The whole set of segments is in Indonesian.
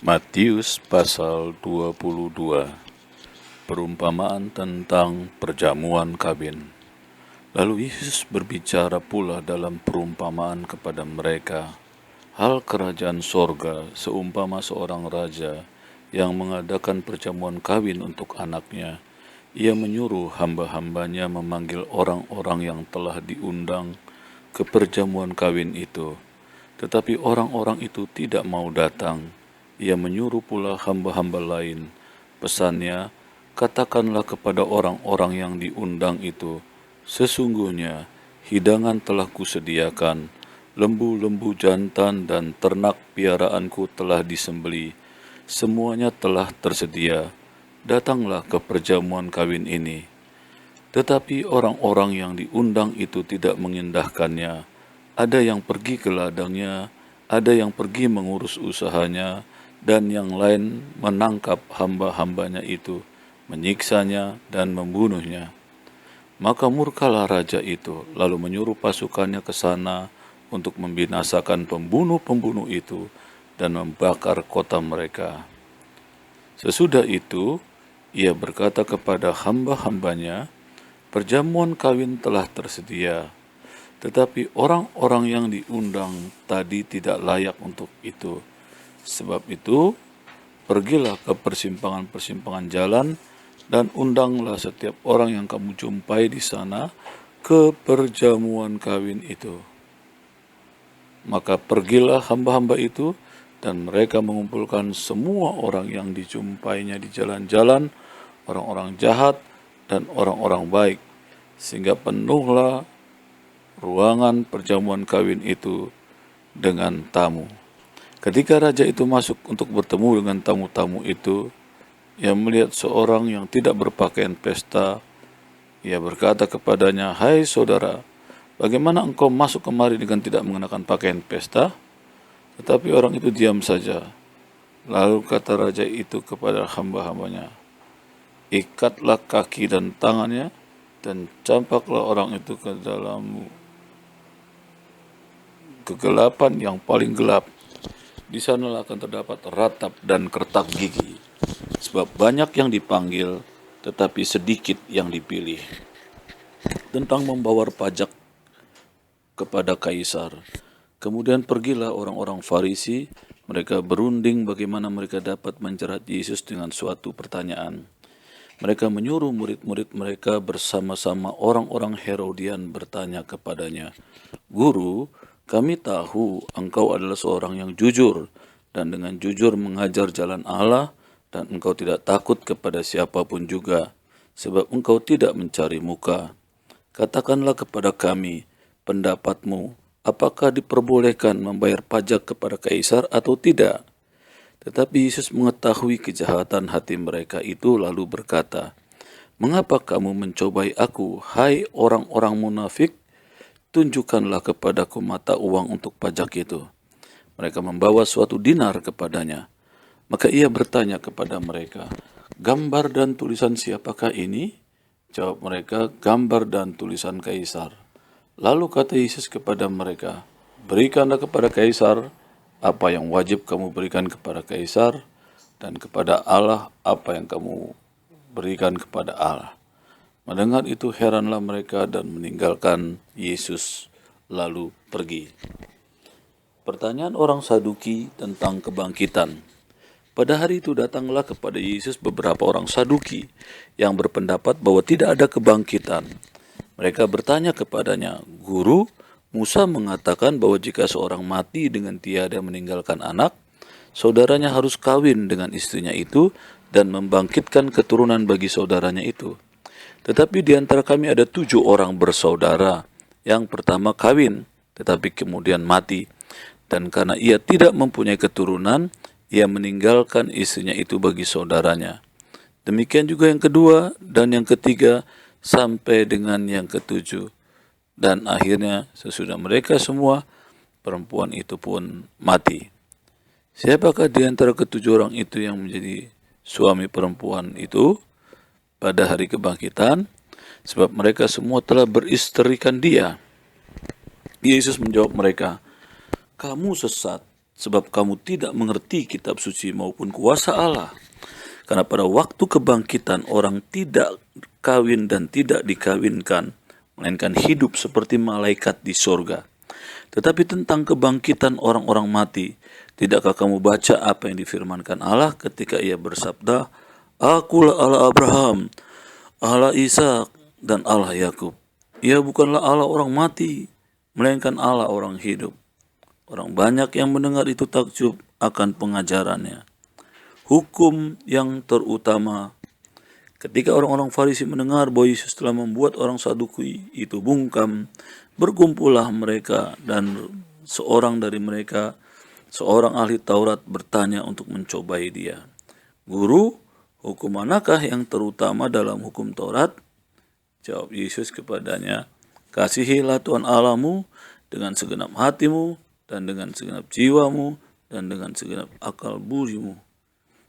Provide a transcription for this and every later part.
Matius pasal 22. Perumpamaan tentang perjamuan kawin. Lalu Yesus berbicara pula dalam perumpamaan kepada mereka, hal kerajaan sorga seumpama seorang raja yang mengadakan perjamuan kawin untuk anaknya. Ia menyuruh hamba-hambanya memanggil orang-orang yang telah diundang ke perjamuan kawin itu. Tetapi orang-orang itu tidak mau datang. Ia menyuruh pula hamba-hamba lain. Pesannya, katakanlah kepada orang-orang yang diundang itu, sesungguhnya hidangan telah kusediakan, lembu-lembu jantan dan ternak piaraanku telah disembeli, semuanya telah tersedia. Datanglah ke perjamuan kawin ini. Tetapi orang-orang yang diundang itu tidak mengindahkannya. Ada yang pergi ke ladangnya, ada yang pergi mengurus usahanya, dan yang lain menangkap hamba-hambanya itu, menyiksanya dan membunuhnya. Maka murkalah raja itu, lalu menyuruh pasukannya ke sana untuk membinasakan pembunuh-pembunuh itu dan membakar kota mereka. Sesudah itu, ia berkata kepada hamba-hambanya, perjamuan kawin telah tersedia, tetapi orang-orang yang diundang tadi tidak layak untuk itu. Sebab itu, pergilah ke persimpangan-persimpangan jalan dan undanglah setiap orang yang kamu jumpai di sana ke perjamuan kawin itu. Maka pergilah hamba-hamba itu, dan mereka mengumpulkan semua orang yang dijumpainya di jalan-jalan, orang-orang jahat dan orang-orang baik, sehingga penuhlah ruangan perjamuan kawin itu dengan tamu. Ketika raja itu masuk untuk bertemu dengan tamu-tamu itu, ia melihat seorang yang tidak berpakaian pesta. Ia berkata kepadanya, "Hai saudara, bagaimana engkau masuk kemari dengan tidak mengenakan pakaian pesta?" Tetapi orang itu diam saja. Lalu kata raja itu kepada hamba-hambanya, "Ikatlah kaki dan tangannya, dan campaklah orang itu ke dalam kegelapan yang paling gelap. Di sanalah akan terdapat ratap dan kertak gigi, sebab banyak yang dipanggil, tetapi sedikit yang dipilih." Tentang membayar pajak kepada kaisar. Kemudian pergilah orang-orang Farisi, mereka berunding bagaimana mereka dapat menjerat Yesus dengan suatu pertanyaan. Mereka menyuruh murid-murid mereka bersama-sama orang-orang Herodian bertanya kepadanya, "Guru, kami tahu engkau adalah seorang yang jujur dan dengan jujur mengajar jalan Allah, dan engkau tidak takut kepada siapapun juga, sebab engkau tidak mencari muka. Katakanlah kepada kami pendapatmu, apakah diperbolehkan membayar pajak kepada kaisar atau tidak?" Tetapi Yesus mengetahui kejahatan hati mereka itu lalu berkata, "Mengapa kamu mencobai aku, hai orang-orang munafik? Tunjukkanlah kepadaku mata uang untuk pajak itu." Mereka membawa suatu dinar kepadanya. Maka ia bertanya kepada mereka, "Gambar dan tulisan siapakah ini?" Jawab mereka, "Gambar dan tulisan kaisar." Lalu kata Yesus kepada mereka, "Berikanlah kepada kaisar apa yang wajib kamu berikan kepada kaisar, dan kepada Allah apa yang kamu berikan kepada Allah." Mendengar itu heranlah mereka dan meninggalkan Yesus lalu pergi. Pertanyaan orang Saduki tentang kebangkitan. Pada hari itu datanglah kepada Yesus beberapa orang Saduki yang berpendapat bahwa tidak ada kebangkitan. Mereka bertanya kepadanya, "Guru, Musa mengatakan bahwa jika seorang mati dengan tiada meninggalkan anak, saudaranya harus kawin dengan istrinya itu dan membangkitkan keturunan bagi saudaranya itu. Tetapi di antara kami ada 7 orang bersaudara. Yang pertama kawin, tetapi kemudian mati. Dan karena ia tidak mempunyai keturunan, ia meninggalkan istrinya itu bagi saudaranya. Demikian juga yang kedua dan yang ketiga sampai dengan yang ketujuh. Dan akhirnya sesudah mereka semua, perempuan itu pun mati. Siapakah di antara ketujuh orang itu yang menjadi suami perempuan itu pada hari kebangkitan? Sebab mereka semua telah beristrikan dia." Yesus menjawab mereka, "Kamu sesat sebab kamu tidak mengerti kitab suci maupun kuasa Allah. Karena pada waktu kebangkitan orang tidak kawin dan tidak dikawinkan, melainkan hidup seperti malaikat di sorga. Tetapi tentang kebangkitan orang-orang mati, tidakkah kamu baca apa yang difirmankan Allah ketika ia bersabda, Akulah Allah Abraham, Allah Ishak, dan Allah Yakub. Ia bukanlah Allah orang mati, melainkan Allah orang hidup. Orang banyak yang mendengar itu takjub akan pengajarannya. Hukum yang terutama. Ketika orang-orang Farisi mendengar bahwa Yesus telah membuat orang Saduki itu bungkam, berkumpullah mereka dan seorang dari mereka, seorang ahli Taurat bertanya untuk mencobai dia. Guru, hukum manakah yang terutama dalam hukum Taurat? Jawab Yesus kepadanya, kasihilah Tuhan Allahmu dengan segenap hatimu dan dengan segenap jiwamu dan dengan segenap akal budimu.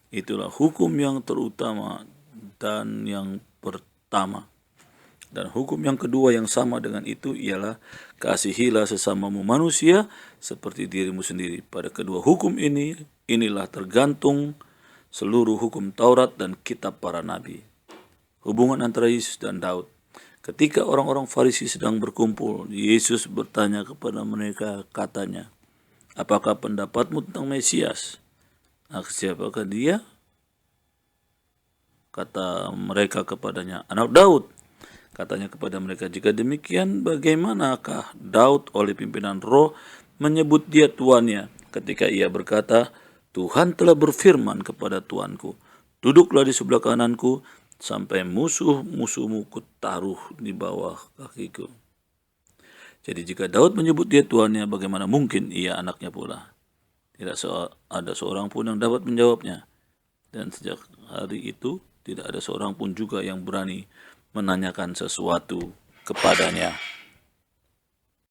Itulah hukum yang terutama dan yang pertama. Dan hukum yang kedua yang sama dengan itu ialah kasihilah sesamamu manusia seperti dirimu sendiri. Pada kedua hukum inilah tergantung seluruh hukum Taurat dan kitab para nabi. Hubungan antara Yesus dan Daud. Ketika orang-orang Farisi sedang berkumpul, Yesus bertanya kepada mereka, katanya, apakah pendapatmu tentang Mesias? Siapakah dia? Kata mereka kepadanya, anak Daud. Katanya kepada mereka, jika demikian bagaimanakah Daud oleh pimpinan roh menyebut dia tuannya ketika ia berkata, Tuhan telah berfirman kepada Tuanku, duduklah di sebelah kananku sampai musuh-musuhmu kutaruh di bawah kakiku. Jadi jika Daud menyebut dia tuannya, bagaimana mungkin ia anaknya pula? Tidak ada seorang pun yang dapat menjawabnya. Dan sejak hari itu, tidak ada seorang pun juga yang berani menanyakan sesuatu kepadanya.